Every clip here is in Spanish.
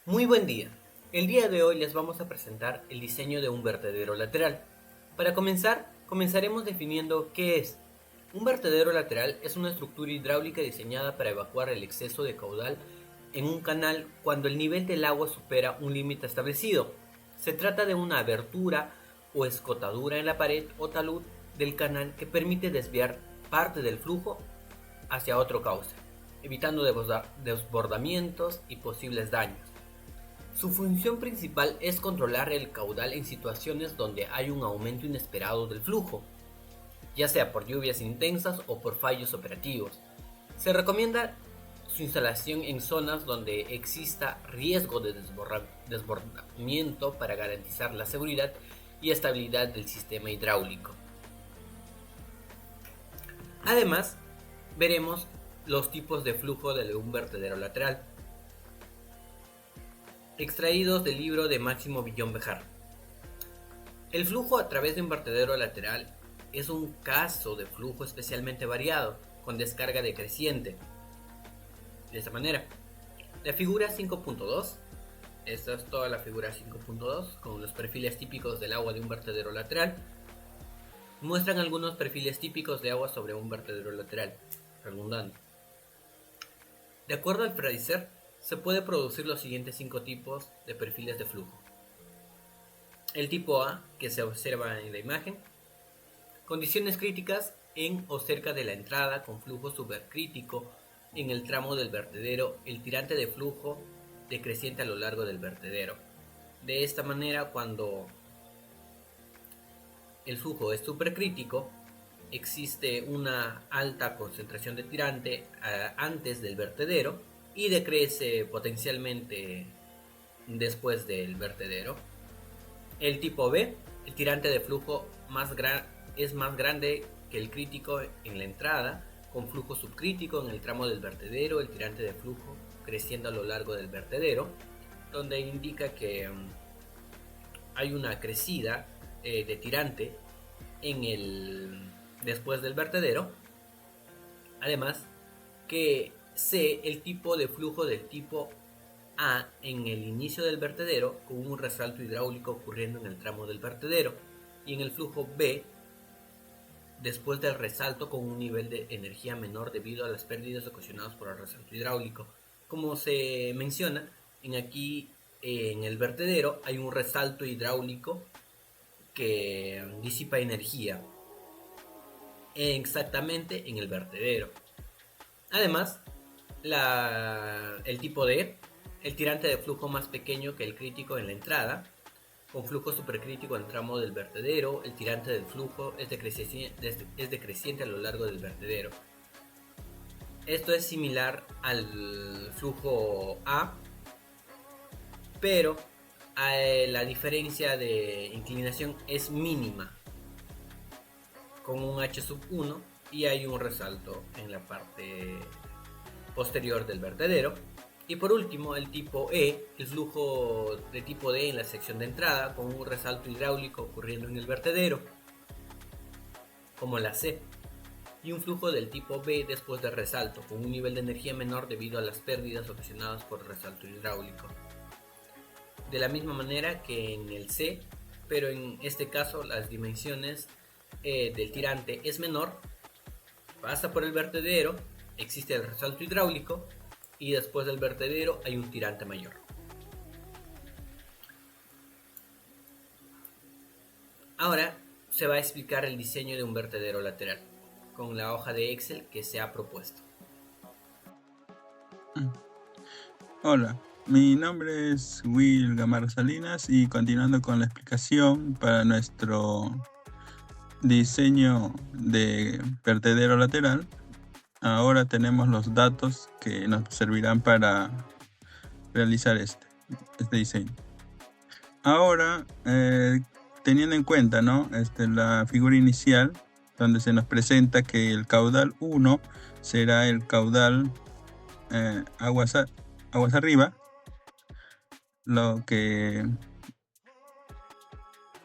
Muy buen día. El día de hoy les vamos a presentar el diseño de un vertedero lateral. Para comenzar, comenzaremos definiendo qué es. Un vertedero lateral es una estructura hidráulica diseñada para evacuar el exceso de caudal en un canal cuando el nivel del agua supera un límite establecido. Se trata de una abertura o escotadura en la pared o talud del canal que permite desviar parte del flujo hacia otro cauce, evitando desbordamientos y posibles daños. Su función principal es controlar el caudal en situaciones donde hay un aumento inesperado del flujo, ya sea por lluvias intensas o por fallos operativos. Se recomienda su instalación en zonas donde exista riesgo de desbordamiento para garantizar la seguridad y estabilidad del sistema hidráulico. Además, veremos los tipos de flujo de un vertedero lateral, extraídos del libro de Máximo Villón Bejar. El flujo a través de un vertedero lateral es un caso de flujo especialmente variado, con descarga decreciente. De esta manera, la figura 5.2, esta es toda la figura 5.2, con los perfiles típicos del agua de un vertedero lateral, muestran algunos perfiles típicos de agua sobre un vertedero lateral, redundante. De acuerdo al Fraser, se puede producir los siguientes 5 tipos de perfiles de flujo. El tipo A, que se observa en la imagen, condiciones críticas en o cerca de la entrada con flujo supercrítico en el tramo del vertedero, el tirante de flujo decreciente a lo largo del vertedero. De esta manera, cuando el flujo es supercrítico, existe una alta concentración de tirante antes del vertedero y decrece potencialmente después del vertedero. El tipo B, el tirante de flujo es más grande que el crítico en la entrada, con flujo subcrítico en el tramo del vertedero, el tirante de flujo creciendo a lo largo del vertedero, donde indica que hay una crecida de tirante después del vertedero. Además, que C, el tipo de flujo del tipo A en el inicio del vertedero, con un resalto hidráulico ocurriendo en el tramo del vertedero, y en el flujo B, después del resalto, con un nivel de energía menor debido a las pérdidas ocasionadas por el resalto hidráulico. Como se menciona, en el vertedero hay un resalto hidráulico que disipa energía exactamente en el vertedero. Además, el tipo D, el tirante de flujo más pequeño que el crítico en la entrada, con flujo supercrítico en el tramo del vertedero, el tirante del flujo es decreciente a lo largo del vertedero. Esto es similar al flujo A, pero la diferencia de inclinación es mínima, con un H sub 1, y hay un resalto en la parte posterior del vertedero. Y por último, el tipo E, el flujo de tipo D en la sección de entrada, con un resalto hidráulico ocurriendo en el vertedero, como la C, y un flujo del tipo B después del resalto, con un nivel de energía menor debido a las pérdidas ocasionadas por el resalto hidráulico. De la misma manera que en el C, pero en este caso las dimensiones del tirante es menor, pasa por el vertedero, existe el resalto hidráulico, y después del vertedero hay un tirante mayor. Ahora se va a explicar el diseño de un vertedero lateral con la hoja de Excel que se ha propuesto. Hola, mi nombre es Will Gamarra Salinas y continuando con la explicación para nuestro diseño de vertedero lateral, ahora tenemos los datos que nos servirán para realizar este diseño. Ahora, teniendo en cuenta, ¿no? La figura inicial, donde se nos presenta que el caudal 1 será el caudal aguas arriba, lo que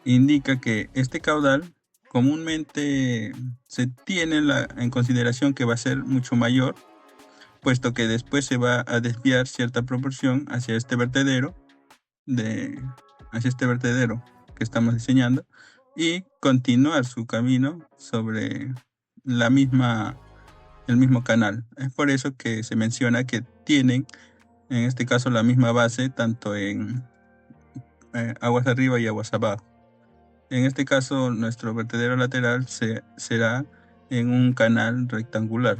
indica que este caudal comúnmente se tiene en consideración que va a ser mucho mayor puesto que después se va a desviar cierta proporción hacia este vertedero que estamos diseñando y continuar su camino sobre el mismo canal. Es por eso que se menciona que tienen, en este caso, la misma base tanto en aguas arriba y aguas abajo. En este caso, nuestro vertedero lateral será en un canal rectangular.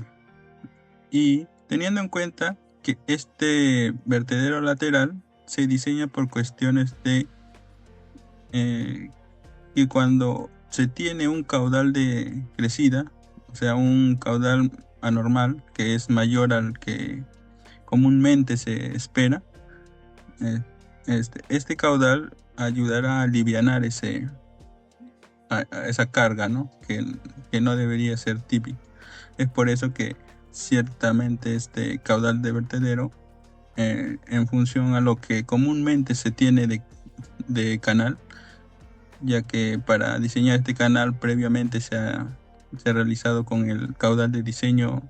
Y teniendo en cuenta que este vertedero lateral se diseña por cuestiones de que cuando se tiene un caudal de crecida, o sea, un caudal anormal que es mayor al que comúnmente se espera, este caudal ayudará a alivianar esa carga, ¿no? Que no debería ser típico. Es por eso que ciertamente este caudal de vertedero, en función a lo que comúnmente se tiene de canal, ya que para diseñar este canal previamente se ha realizado con el caudal de diseño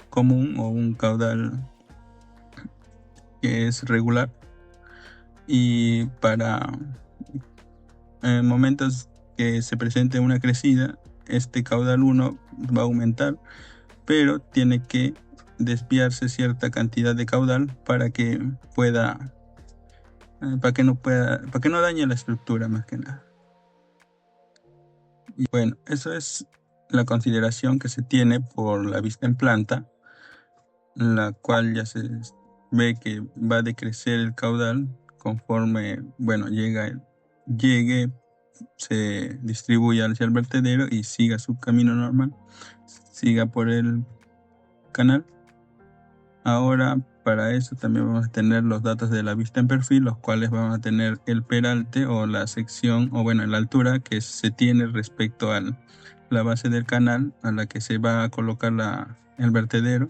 común o un caudal que es regular, y para momentos que se presente una crecida, este caudal 1 va a aumentar, pero tiene que desviarse cierta cantidad de caudal para que no dañe la estructura, más que nada. Y bueno, eso es la consideración que se tiene por la vista en planta, la cual ya se ve que va a decrecer el caudal conforme, llegue, se distribuya hacia el vertedero y siga su camino normal, siga por el canal. Ahora, para eso también vamos a tener los datos de la vista en perfil, los cuales vamos a tener el peralte o la sección, la altura que se tiene respecto a la base del canal a la que se va a colocar el vertedero,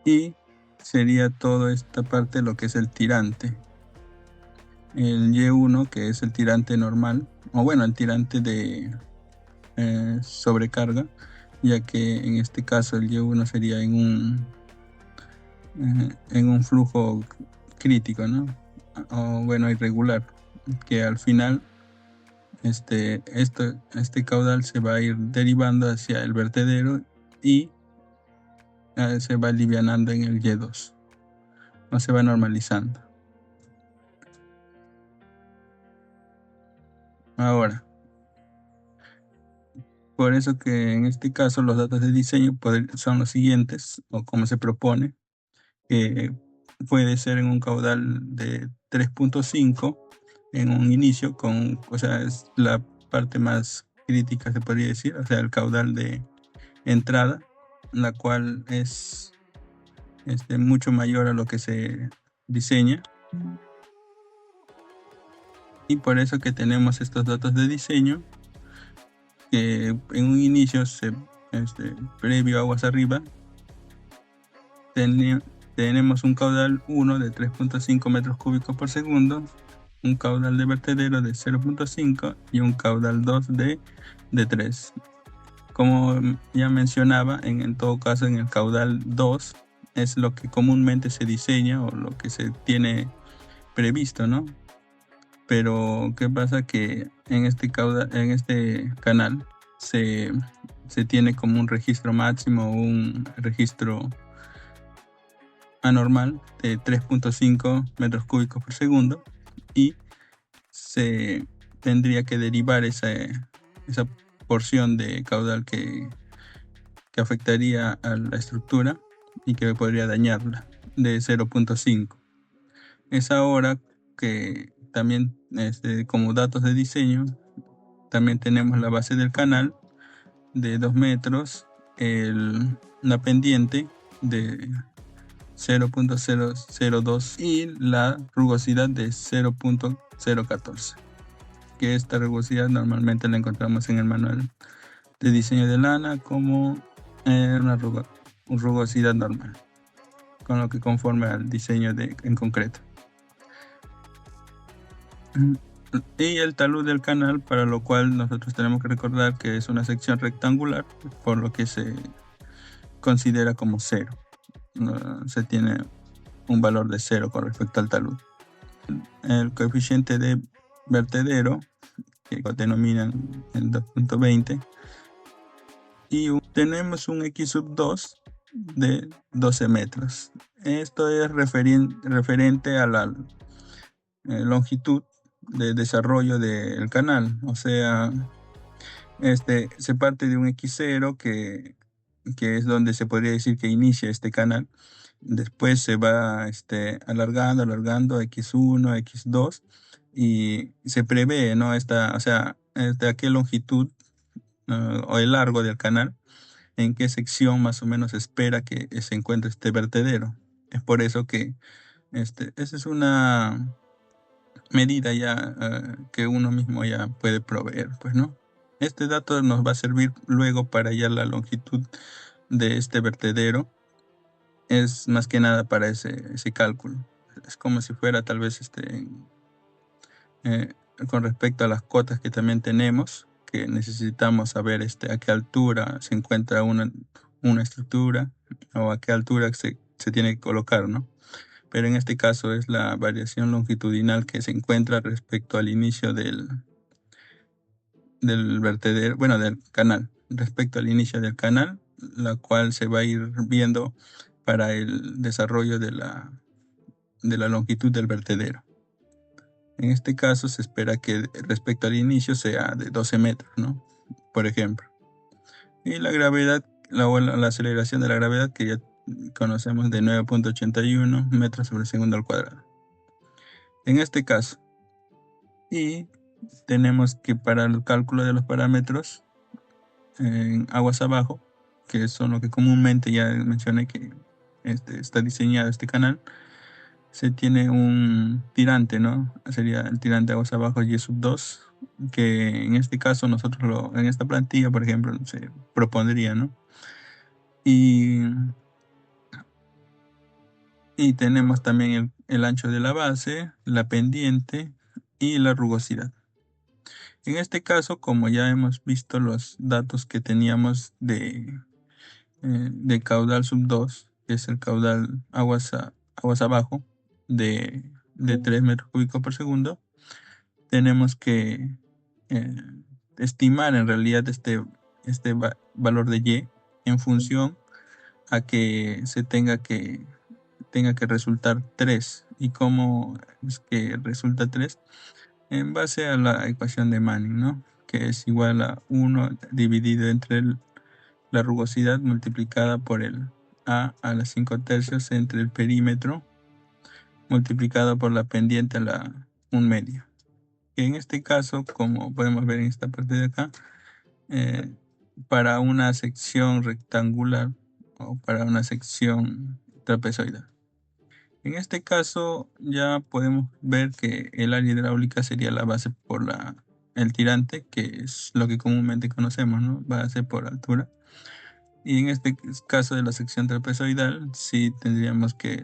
y sería toda esta parte lo que es el tirante. El Y1, que es el tirante normal, el tirante de sobrecarga, ya que en este caso el Y1 sería en un flujo crítico, ¿no? Irregular, que al final este caudal se va a ir derivando hacia el vertedero y se va alivianando en el Y2, o se va normalizando. Ahora, por eso que en este caso los datos de diseño son los siguientes, o como se propone, que puede ser en un caudal de 3.5 en un inicio, es la parte más crítica, se podría decir, o sea, el caudal de entrada, la cual es mucho mayor a lo que se diseña. Y por eso que tenemos estos datos de diseño, que en un inicio, previo a aguas arriba, tenemos un caudal 1 de 3.5 metros cúbicos por segundo, un caudal de vertedero de 0.5 y un caudal 2 de 3. Como ya mencionaba, en todo caso en el caudal 2 es lo que comúnmente se diseña o lo que se tiene previsto, ¿no? Pero ¿qué pasa? Que en este canal se tiene como un registro máximo o un registro anormal de 3.5 metros cúbicos por segundo, y se tendría que derivar esa porción de caudal que afectaría a la estructura y que podría dañarla, de 0.5. Es ahora que también, como datos de diseño, también tenemos la base del canal de 2 metros, la pendiente de 0.002 y la rugosidad de 0.014, que esta rugosidad normalmente la encontramos en el manual de diseño de lana como una rugosidad normal, con lo que conforme al diseño en concreto. Y el talud del canal, para lo cual nosotros tenemos que recordar que es una sección rectangular, por lo que se considera como 0. se tiene un valor de 0 con respecto al talud. El coeficiente de vertedero, que lo denominan en 2.20, y tenemos un X sub 2 de 12 metros. Esto es referente a la longitud de desarrollo del canal, o sea, se parte de un X0 que es donde se podría decir que inicia este canal. Después se va alargando a X1, X2, y se prevé, ¿no? O sea, de a qué longitud o el largo del canal, en qué sección más o menos se espera que se encuentre este vertedero. Es por eso que esa es una medida ya que uno mismo ya puede proveer, pues, ¿no? Este dato nos va a servir luego para hallar la longitud de este vertedero. Es más que nada para ese cálculo. Es como si fuera tal vez con respecto a las cotas que también tenemos, que necesitamos saber a qué altura se encuentra una estructura o a qué altura se tiene que colocar, ¿no? Pero en este caso es la variación longitudinal que se encuentra respecto al inicio del vertedero, bueno, del canal, respecto al inicio del canal, la cual se va a ir viendo para el desarrollo de la longitud del vertedero. En este caso se espera que respecto al inicio sea de 12 metros, ¿no? Por ejemplo. Y la gravedad, la aceleración de la gravedad, que ya conocemos, de 9.81 metros sobre segundo al cuadrado. En este caso. Y tenemos que para el cálculo de los parámetros en aguas abajo, que son lo que comúnmente ya mencioné que está diseñado este canal, se tiene un tirante, ¿no? Sería el tirante aguas abajo Y sub 2, que en este caso nosotros en esta plantilla, por ejemplo, se propondría, ¿no? Y tenemos también el ancho de la base, la pendiente y la rugosidad. En este caso, como ya hemos visto los datos que teníamos de caudal sub 2, que es el caudal aguas abajo de 3 metros cúbicos por segundo, tenemos que estimar en realidad este valor de Y en función a que se tenga que resultar 3. ¿Y cómo es que resulta 3? En base a la ecuación de Manning, ¿no? Que es igual a 1 dividido entre la rugosidad multiplicada por el A a la 5/3 entre el perímetro multiplicado por la pendiente a la 1/2. Que en este caso, como podemos ver en esta parte de acá, para una sección rectangular o para una sección trapezoidal. En este caso ya podemos ver que el área hidráulica sería la base por el tirante, que es lo que comúnmente conocemos, ¿no? Base por altura. Y en este caso de la sección trapezoidal sí tendríamos que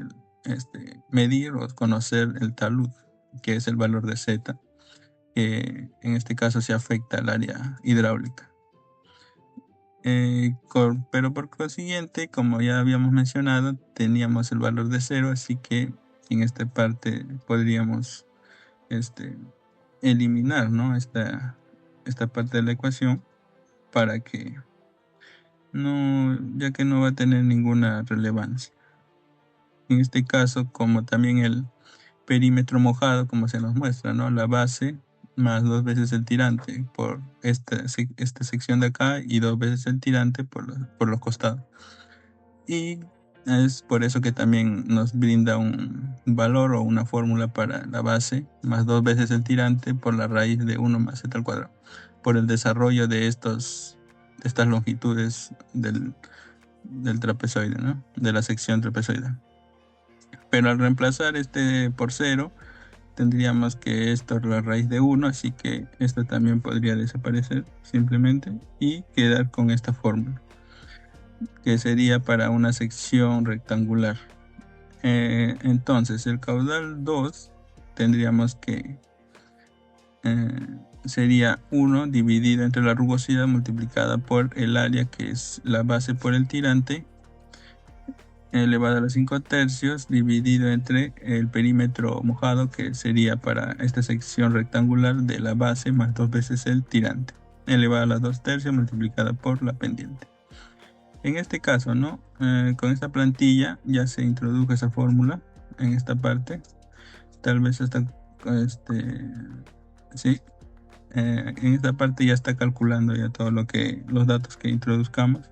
medir o conocer el talud, que es el valor de Z, que en este caso se afecta al área hidráulica. Pero por consiguiente, como ya habíamos mencionado, teníamos el valor de 0, así que en esta parte podríamos eliminar, ¿no? esta parte de la ecuación, para que ya que no va a tener ninguna relevancia. En este caso, como también el perímetro mojado, como se nos muestra, ¿no? La base más 2 veces el tirante por esta sección de acá y 2 veces el tirante por los costados. Y es por eso que también nos brinda un valor o una fórmula para la base más 2 veces el tirante por la raíz de 1 más z al cuadrado, por el desarrollo de estas longitudes del trapezoide, ¿no? De la sección trapezoidal. Pero al reemplazar por 0, tendríamos que esto es la raíz de 1, así que esto también podría desaparecer simplemente y quedar con esta fórmula, que sería para una sección rectangular. Entonces el caudal 2 tendríamos que sería 1 dividido entre la rugosidad multiplicada por el área, que es la base por el tirante, elevado a los 5 tercios dividido entre el perímetro mojado, que sería para esta sección rectangular de la base, más 2 veces el tirante, elevado a los 2 tercios multiplicado por la pendiente. En este caso, ¿no? Con esta plantilla ya se introdujo esa fórmula en esta parte. Tal vez hasta sí. En esta parte ya está calculando ya todo los datos que introduzcamos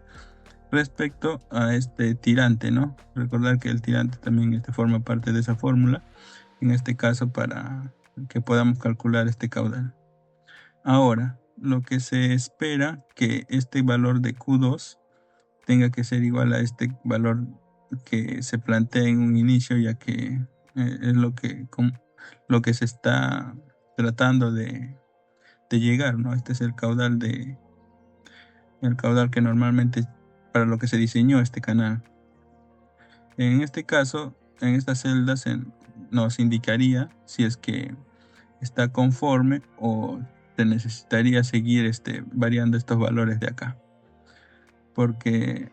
respecto a este tirante, ¿no? Recordar que el tirante también forma parte de esa fórmula, en este caso para que podamos calcular este caudal. Ahora, lo que se espera que este valor de Q2 tenga que ser igual a este valor que se plantea en un inicio, ya que es lo que se está tratando de llegar, ¿no? Este es el caudal que normalmente para lo que se diseñó este canal. En este caso, en estas celdas nos indicaría si es que está conforme o se necesitaría seguir variando estos valores de acá, porque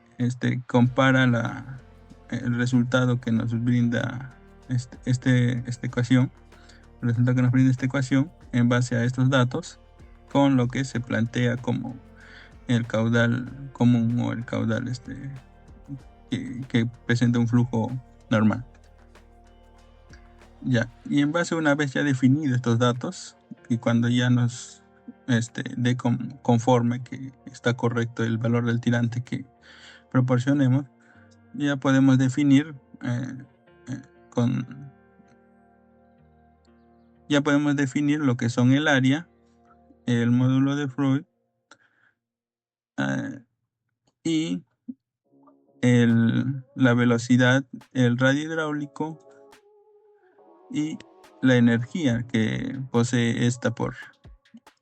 compara el resultado que nos brinda esta ecuación, el resultado que nos brinda esta ecuación en base a estos datos con lo que se plantea como el caudal común o el caudal que presenta un flujo normal. Ya, y en base, una vez ya definido estos datos, y cuando ya nos dé conforme que está correcto el valor del tirante que proporcionemos, ya podemos definir lo que son el área, el módulo de Freud y la velocidad, el radio hidráulico y la energía que posee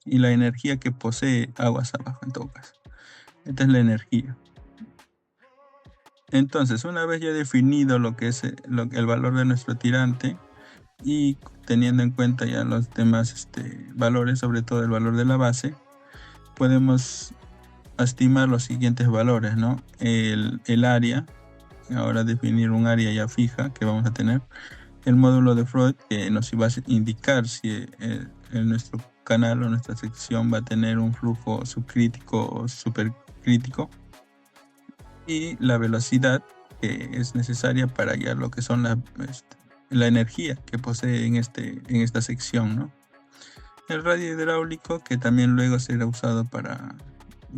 y la energía que posee aguas abajo, en todo caso. Esta es la energía. Entonces, una vez ya definido lo que es el valor de nuestro tirante y teniendo en cuenta ya los demás valores, sobre todo el valor de la base, podemos estimar los siguientes valores, ¿no? El área, ahora definir un área ya fija que vamos a tener. El módulo de Freud, que nos iba a indicar si nuestro canal o nuestra sección va a tener un flujo subcrítico o supercrítico. Y la velocidad que es necesaria para hallar lo que son la energía que posee en esta sección, ¿no? El radio hidráulico, que también luego será usado para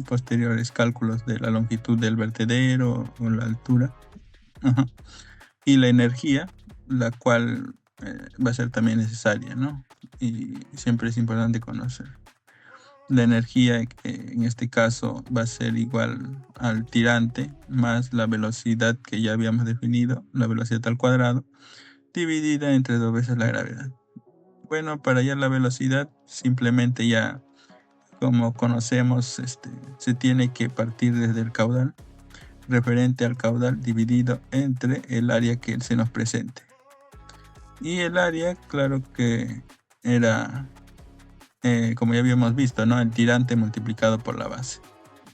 posteriores cálculos de la longitud del vertedero o la altura. Y la energía, la cual va a ser también necesaria, ¿no? Y siempre es importante conocer. La energía, que en este caso va a ser igual al tirante más la velocidad que ya habíamos definido, la velocidad al cuadrado, dividida entre 2 veces la gravedad. Bueno, para hallar la velocidad, simplemente ya como conocemos, se tiene que partir desde el caudal, referente al caudal dividido entre el área que se nos presente. Y el área, claro que era, como ya habíamos visto, ¿no? El tirante multiplicado por la base,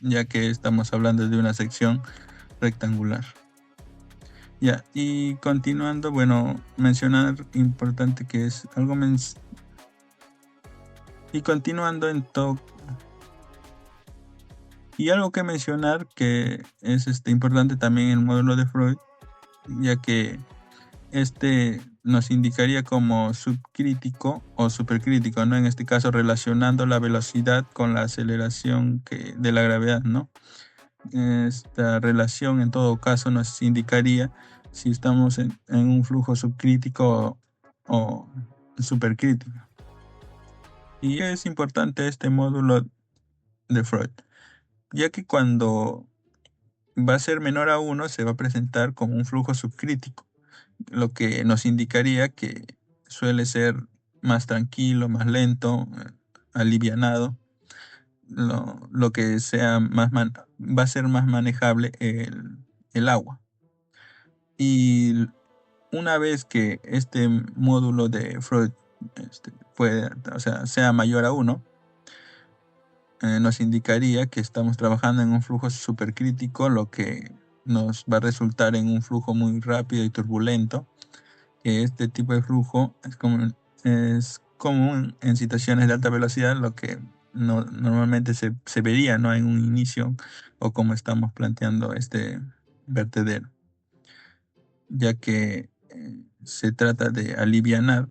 ya que estamos hablando de una sección rectangular. Ya, y continuando, bueno, mencionar importante que es algo y continuando en todo. Y algo que mencionar que es importante también en el módulo de Freud, ya que nos indicaría como subcrítico o supercrítico, ¿no? En este caso relacionando la velocidad con la aceleración de la gravedad, ¿no? Esta relación en todo caso nos indicaría si estamos en un flujo subcrítico o supercrítico. Y es importante este módulo de Freud, ya que cuando va a ser menor a 1 se va a presentar como un flujo subcrítico, lo que nos indicaría que suele ser más tranquilo, más lento, alivianado, lo que sea va a ser más manejable el agua. Y una vez que este módulo de Freud sea mayor a 1, nos indicaría que estamos trabajando en un flujo supercrítico, lo que nos va a resultar en un flujo muy rápido y turbulento, que este tipo de flujo es común en situaciones de alta velocidad, lo que normalmente se vería, ¿no?, en un inicio o como estamos planteando este vertedero, ya que se trata de alivianar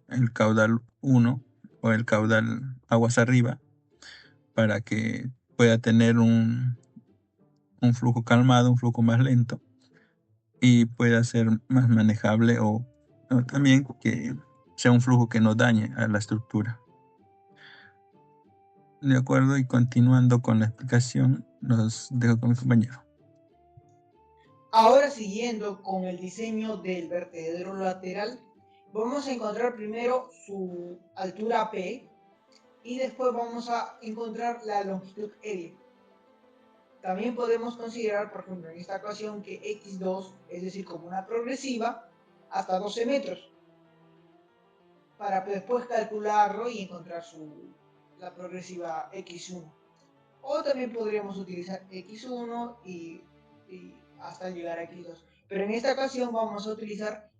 el caudal 1 o el caudal aguas arriba para que pueda tener un flujo calmado, un flujo más lento y pueda ser más manejable o también que sea un flujo que no dañe a la estructura. De acuerdo, y continuando con la explicación, los dejo con mi compañero. Ahora, siguiendo con el diseño del vertedero lateral, vamos a encontrar primero su altura P y después vamos a encontrar la longitud L. También podemos considerar, por ejemplo, en esta ocasión que X2, es decir, como una progresiva, hasta 12 metros, para después calcularlo y encontrar la progresiva X1. O también podríamos utilizar X1 y hasta llegar a X2. Pero en esta ocasión vamos a tantear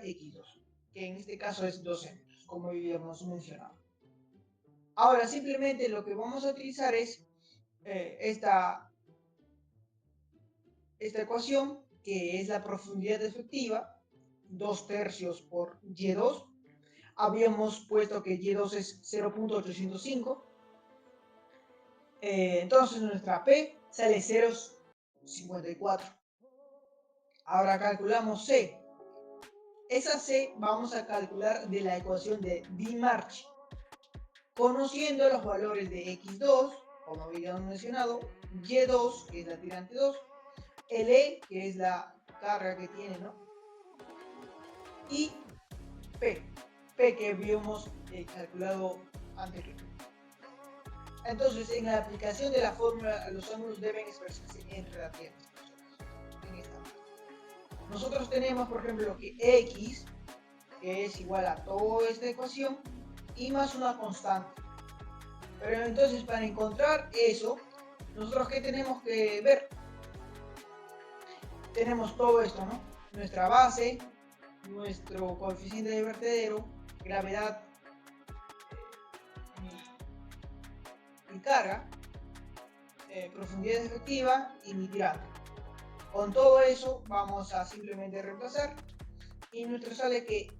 X2, que en este caso es 12 metros, como habíamos mencionado. Ahora simplemente lo que vamos a utilizar es esta ecuación, que es la profundidad efectiva, 2/3 por Y2. Habíamos puesto que Y2 es 0.805. Entonces nuestra P sale 0.54. Ahora calculamos C. Esa C vamos a calcular de la ecuación de Di-Marchi, conociendo los valores de X2, como habíamos mencionado, Y2, que es la tirante 2, LE, que es la carga que tiene, ¿no?, y P que habíamos calculado anteriormente. Entonces, en la aplicación de la fórmula, los ángulos deben expresarse en relativas. En esta parte nosotros tenemos, por ejemplo, que X, que es igual a toda esta ecuación, y más una constante. Pero entonces, para encontrar eso, nosotros ¿qué tenemos que ver? Tenemos todo esto, ¿no? Nuestra base, nuestro coeficiente de vertedero, gravedad, mi carga, profundidad efectiva y mi tirante. Con todo eso vamos a simplemente reemplazar y nuestro sale que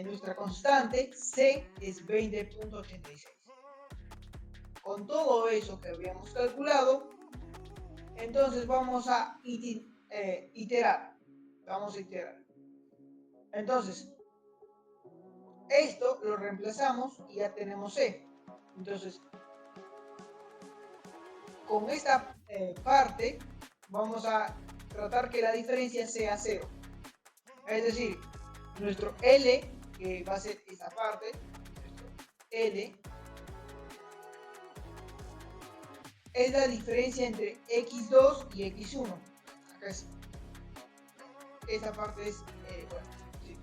nuestra constante C es 20.86. Con todo eso que habíamos calculado, entonces vamos a iterar. Vamos a iterar. Entonces, esto lo reemplazamos y ya tenemos C. Entonces, con esta parte vamos a tratar que la diferencia sea 0. Es decir, nuestro L, que va a ser esta parte, nuestro L, es la diferencia entre X2 y X1. Acá es. Esta parte es, bueno, sí.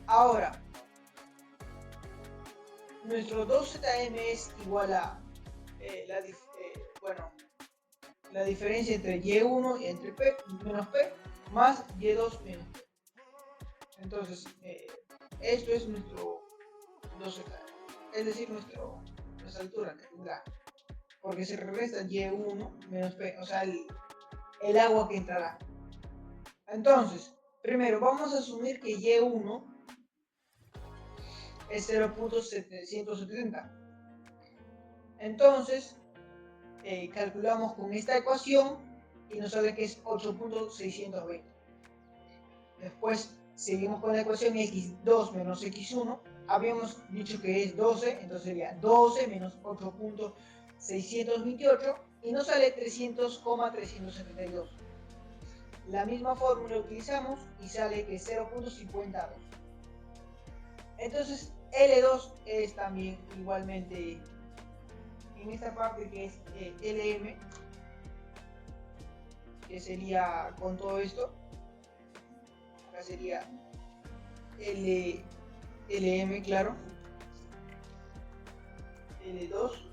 Ahora, nuestro 2ZM es igual a la diferencia entre Y1 y entre P menos P más Y2 menos P. Entonces, esto es nuestro 2ZM, es decir, nuestra altura que tendrá, porque se resta Y1 menos P, o sea, el agua que entrará. Entonces, primero vamos a asumir que Y1 es 0.770. Entonces, calculamos con esta ecuación y nos sale que es 8.620. Después seguimos con la ecuación X2 menos X1. Habíamos dicho que es 12, entonces sería 12 menos 8.628 y nos sale 300,372. La misma fórmula utilizamos y sale que es 0.52. Entonces L2 es también igualmente en esta parte que es LM, que sería con todo esto. Acá sería LM, claro. L2.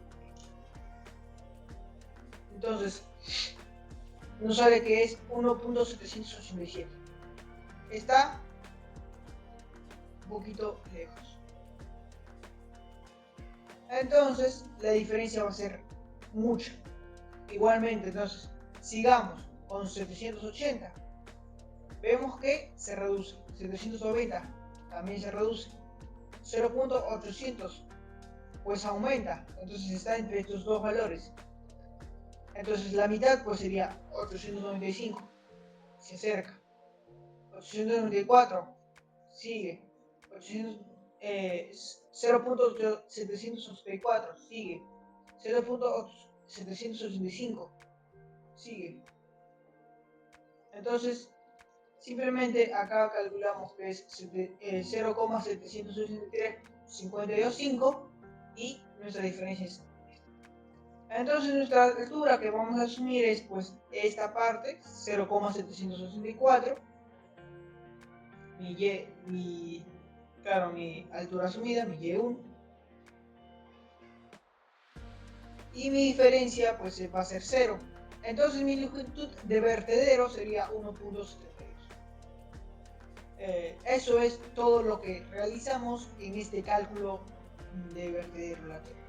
Entonces, nos sale que es 1.787. Está un poquito lejos. Entonces la diferencia va a ser mucha. Igualmente, entonces sigamos con 780. Vemos que se reduce. 790 también se reduce. 0.800 pues aumenta. Entonces está entre estos dos valores. Entonces la mitad pues sería 895. Se acerca. 894 sigue. 0.784 sigue. 0.785 sigue. Entonces simplemente acá calculamos que es 0,783.525 y nuestra diferencia es esta. Entonces nuestra altura que vamos a asumir es pues esta parte, 0,784, mi altura asumida, mi Y1, y mi diferencia pues va a ser 0. Entonces mi longitud de vertedero sería 1.72. Eso es todo lo que realizamos en este cálculo de vertedero lateral.